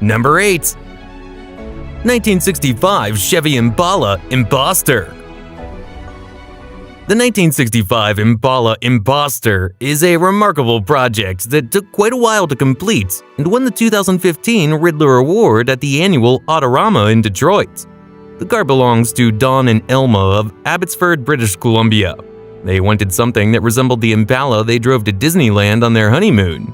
Number 8. 1965 Chevy Impala Impostor. The 1965 Impala Impostor is a remarkable project that took quite a while to complete and won the 2015 Riddler Award at the annual Autorama in Detroit. The car belongs to Don and Elma of Abbotsford, British Columbia. They wanted something that resembled the Impala they drove to Disneyland on their honeymoon.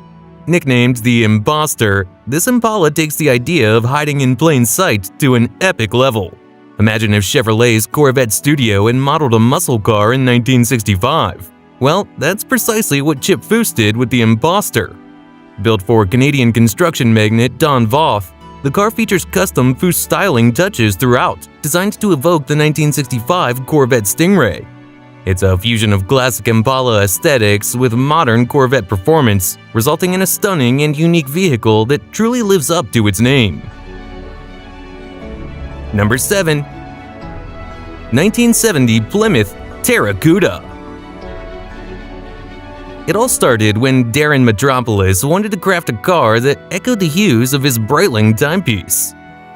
Nicknamed the Impostor, this Impala takes the idea of hiding in plain sight to an epic level. Imagine if Chevrolet's Corvette Studio had modeled a muscle car in 1965. Well, that's precisely what Chip Foose did with the Impostor. Built for Canadian construction magnate Don Voth, the car features custom Foose styling touches throughout, designed to evoke the 1965 Corvette Stingray. It's a fusion of classic Impala aesthetics with modern Corvette performance, resulting in a stunning and unique vehicle that truly lives up to its name. Number 7. 1970 Plymouth Terracuda. It all started when Darren Metropolis wanted to craft a car that echoed the hues of his Breitling timepiece.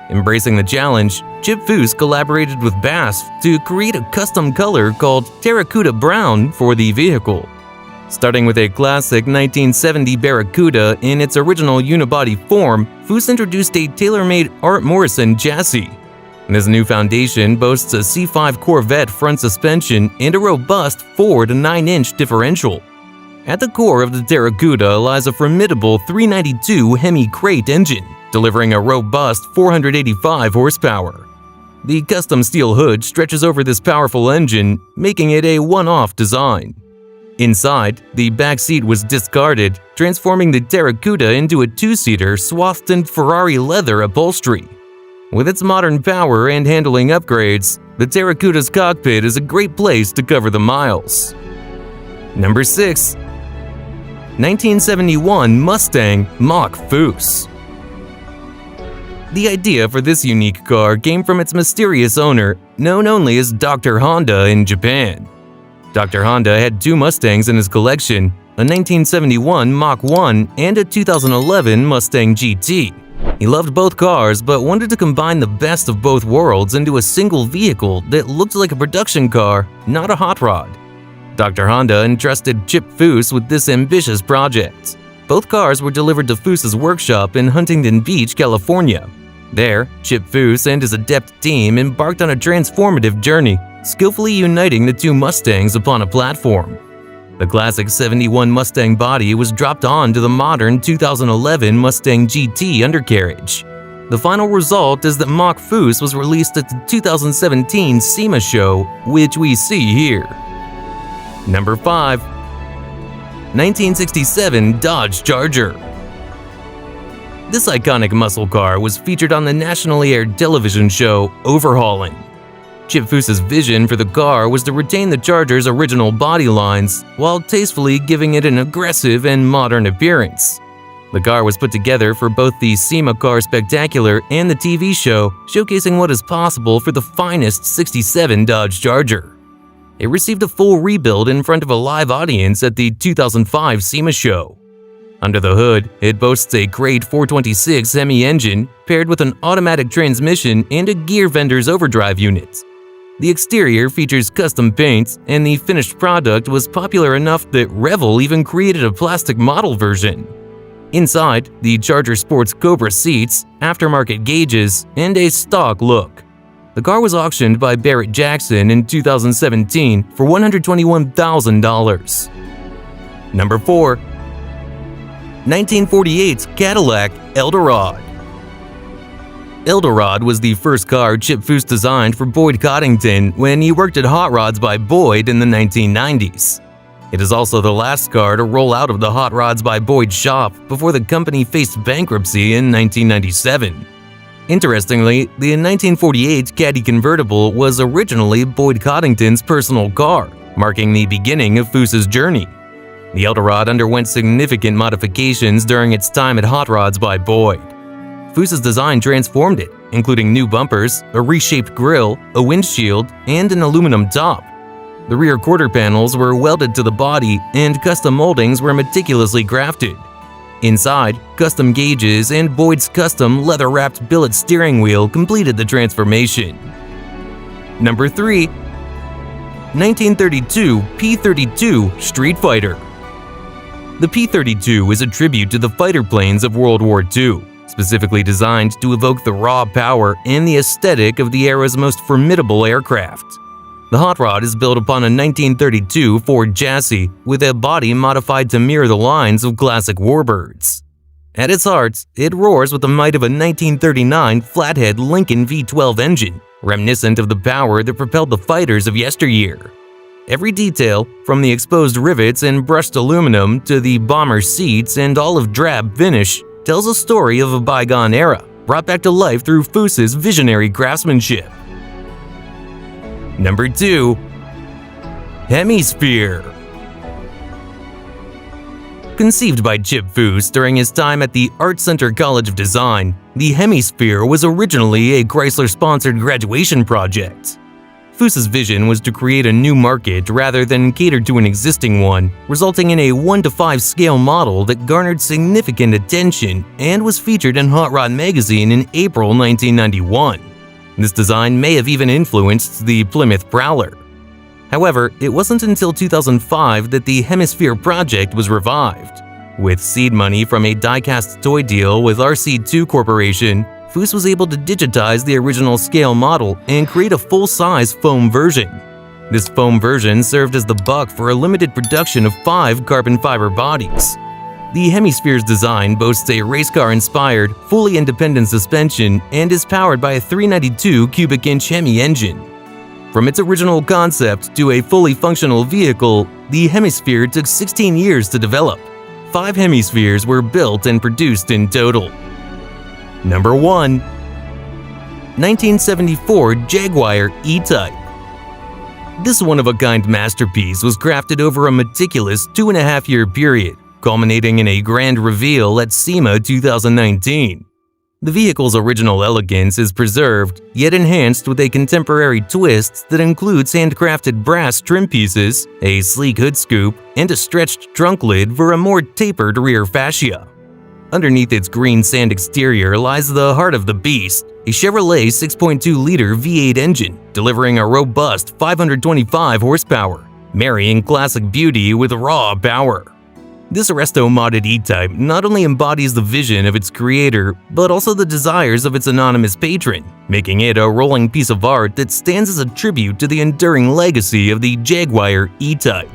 Embracing the challenge, Chip Foose collaborated with BASF to create a custom color called Terracuda Brown for the vehicle. Starting with a classic 1970 Barracuda in its original unibody form, Foose introduced a tailor-made Art Morrison chassis. This new foundation boasts a C5 Corvette front suspension and a robust 4 to 9-inch differential. At the core of the Terracuda lies a formidable 392 Hemi crate engine, delivering a robust 485 horsepower. The custom steel hood stretches over this powerful engine, making it a one-off design. Inside, the back seat was discarded, transforming the Terracuda into a two-seater swathed in Ferrari leather upholstery. With its modern power and handling upgrades, the Terracuda's cockpit is a great place to cover the miles. Number 6. 1971 Mustang Mach-Foose. The idea for this unique car came from its mysterious owner, known only as Dr. Honda in Japan. Dr. Honda had two Mustangs in his collection, a 1971 Mach-1 and a 2011 Mustang GT. He loved both cars but wanted to combine the best of both worlds into a single vehicle that looked like a production car, not a hot rod. Dr. Honda entrusted Chip Foose with this ambitious project. Both cars were delivered to Foose's workshop in Huntington Beach, California. There, Chip Foose and his adept team embarked on a transformative journey, skillfully uniting the two Mustangs upon a platform. The classic 71 Mustang body was dropped onto the modern 2011 Mustang GT undercarriage. The final result is that Mach-Foose was released at the 2017 SEMA show, which we see here. Number 5. 1967 Dodge Charger. This iconic muscle car was featured on the nationally aired television show Overhaulin. Chip Foose's vision for the car was to retain the Charger's original body lines while tastefully giving it an aggressive and modern appearance. The car was put together for both the SEMA Car Spectacular and the TV show, showcasing what is possible for the finest '67 Dodge Charger. It received a full rebuild in front of a live audience at the 2005 SEMA show. Under the hood, it boasts a Crate 426 Hemi engine paired with an automatic transmission and a gear vendor's overdrive unit. The exterior features custom paint, and the finished product was popular enough that Revel even created a plastic model version. Inside, the Charger sports Cobra seats, aftermarket gauges, and a stock look. The car was auctioned by Barrett-Jackson in 2017 for $121,000. Number 4. 1948 Cadillac Eldorado. Eldorado was the first car Chip Foose designed for Boyd Coddington when he worked at Hot Rods by Boyd in the 1990s. It is also the last car to roll out of the Hot Rods by Boyd shop before the company faced bankruptcy in 1997. Interestingly, the 1948 Caddy convertible was originally Boyd Coddington's personal car, marking the beginning of Foose's journey. The Eldorado underwent significant modifications during its time at Hot Rods by Boyd. Foose's design transformed it, including new bumpers, a reshaped grille, a windshield, and an aluminum top. The rear quarter panels were welded to the body, and custom moldings were meticulously crafted. Inside, custom gauges and Boyd's custom leather-wrapped billet steering wheel completed the transformation. Number 3. 1932 P-32 Street Fighter. The P-32 is a tribute to the fighter planes of World War II, specifically designed to evoke the raw power and the aesthetic of the era's most formidable aircraft. The hot rod is built upon a 1932 Ford chassis with a body modified to mirror the lines of classic warbirds. At its heart, it roars with the might of a 1939 flathead Lincoln V12 engine, reminiscent of the power that propelled the fighters of yesteryear. Every detail, from the exposed rivets and brushed aluminum to the bomber seats and olive drab finish, tells a story of a bygone era, brought back to life through Foose's visionary craftsmanship. Number 2. Hemisphere. Conceived by Chip Foose during his time at the Art Center College of Design, the Hemisphere was originally a Chrysler-sponsored graduation project. Foose's vision was to create a new market rather than cater to an existing one, resulting in a 1:5 scale model that garnered significant attention and was featured in Hot Rod magazine in April 1991. This design may have even influenced the Plymouth Prowler. However, it wasn't until 2005 that the Hemisphere project was revived. With seed money from a die-cast toy deal with RC2 Corporation, Foose was able to digitize the original scale model and create a full-size foam version. This foam version served as the buck for a limited production of 5 carbon fiber bodies. The Hemisphere's design boasts a race car-inspired, fully independent suspension and is powered by a 392 cubic inch Hemi engine. From its original concept to a fully functional vehicle, the Hemisphere took 16 years to develop. 5 Hemispheres were built and produced in total. Number 1. 1974 Jaguar E-Type. This one-of-a-kind masterpiece was crafted over a meticulous 2.5-year period, culminating in a grand reveal at SEMA 2019. The vehicle's original elegance is preserved, yet enhanced with a contemporary twist that includes handcrafted brass trim pieces, a sleek hood scoop, and a stretched trunk lid for a more tapered rear fascia. Underneath its green sand exterior lies the heart of the beast, a Chevrolet 6.2-liter V8 engine, delivering a robust 525 horsepower, marrying classic beauty with raw power. This resto-modded E-Type not only embodies the vision of its creator, but also the desires of its anonymous patron, making it a rolling piece of art that stands as a tribute to the enduring legacy of the Jaguar E-Type.